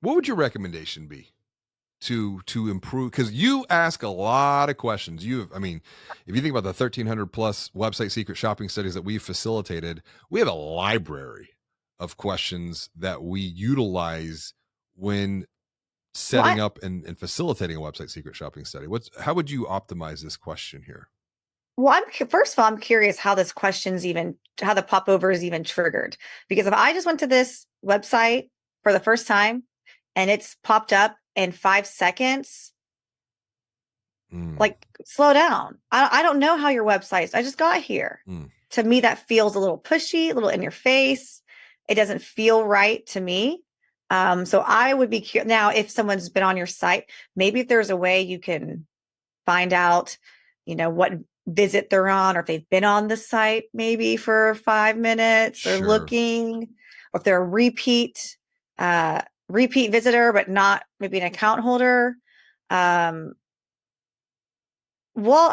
What would your recommendation be to improve? Because you ask a lot of questions. I mean, if you think about the 1,300 plus website secret shopping studies that we've facilitated, we have a library of questions that we utilize when Well, setting up and facilitating a website secret shopping study. How would you optimize this question here? first of all, I'm curious how this question's even how the popover is even triggered. Because if I just went to this website for the first time and it's popped up in 5 seconds, Mm, like slow down. I don't know how your websites. I just got here. mm. To me, that feels a little pushy, a little in your face. It doesn't feel right to me. So I would be curious now if someone's been on your site, maybe if there's a way you can find out, what visit they're on, or if they've been on the site maybe for 5 minutes, they're Sure. looking, or if they're a repeat visitor, but not maybe an account holder. Um, well,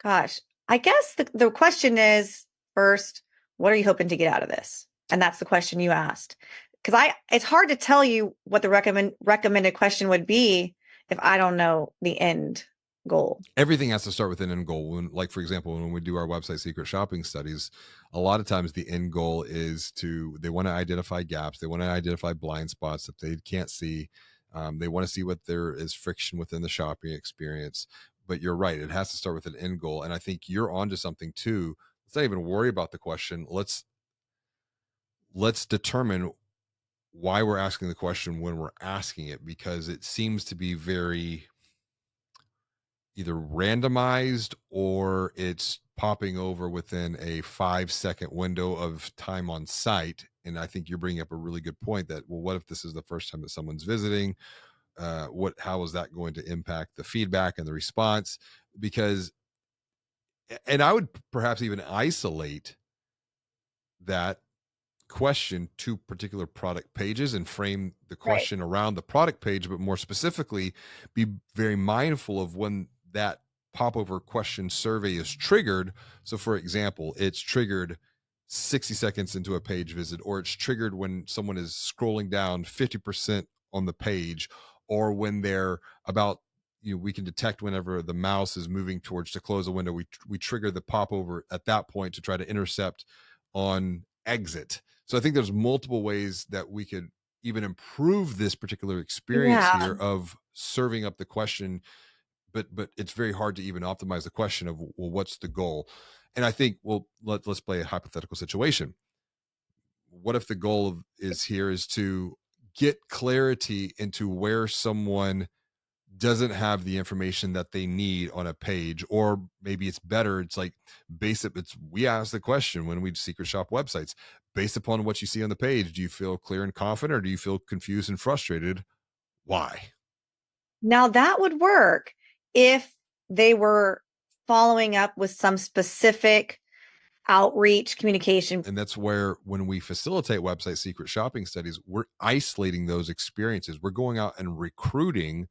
gosh, I guess the question is first, what are you hoping to get out of this? And that's the question you asked. Because it's hard to tell you what the recommended question would be if I don't know the end goal. Everything has to start with an end goal. Like for example, when we do our website secret shopping studies, a lot of times the end goal is they want to identify gaps, they want to identify blind spots that they can't see. They want to see what there is friction within the shopping experience. But you're right; it has to start with an end goal, and I think you're onto something too. Let's not even worry about the question. Let's determine why we're asking the question when we're asking it, because it seems to be very either randomized or it's popping over within a 5-second window of time on site. And I think you're bringing up a really good point that, well, what if this is the first time that someone's visiting? How is that going to impact the feedback and the response? Because, and I would perhaps even isolate that question to particular product pages and frame the Right. question around the product page, but more specifically, be very mindful of when that popover question survey is triggered. So, for example, it's triggered 60 seconds into a page visit, or it's triggered when someone is scrolling down 50% on the page, or when they're about, we can detect whenever the mouse is moving towards to close a window. We trigger the popover at that point to try to intercept on exit. So I think there's multiple ways that we could even improve this particular experience Yeah. here of serving up the question, but it's very hard to even optimize the question of, well, what's the goal? And I think, well, let's play a hypothetical situation. What if the goal is here is to get clarity into where someone doesn't have the information that they need on a page, or maybe it's better, it's like we ask the question when we secret shop websites, based upon what you see on the page, do you feel clear and confident, or do you feel confused and frustrated? Why? Now that would work if they were following up with some specific outreach communication. And that's where, when we facilitate website secret shopping studies, we're isolating those experiences, we're going out and recruiting.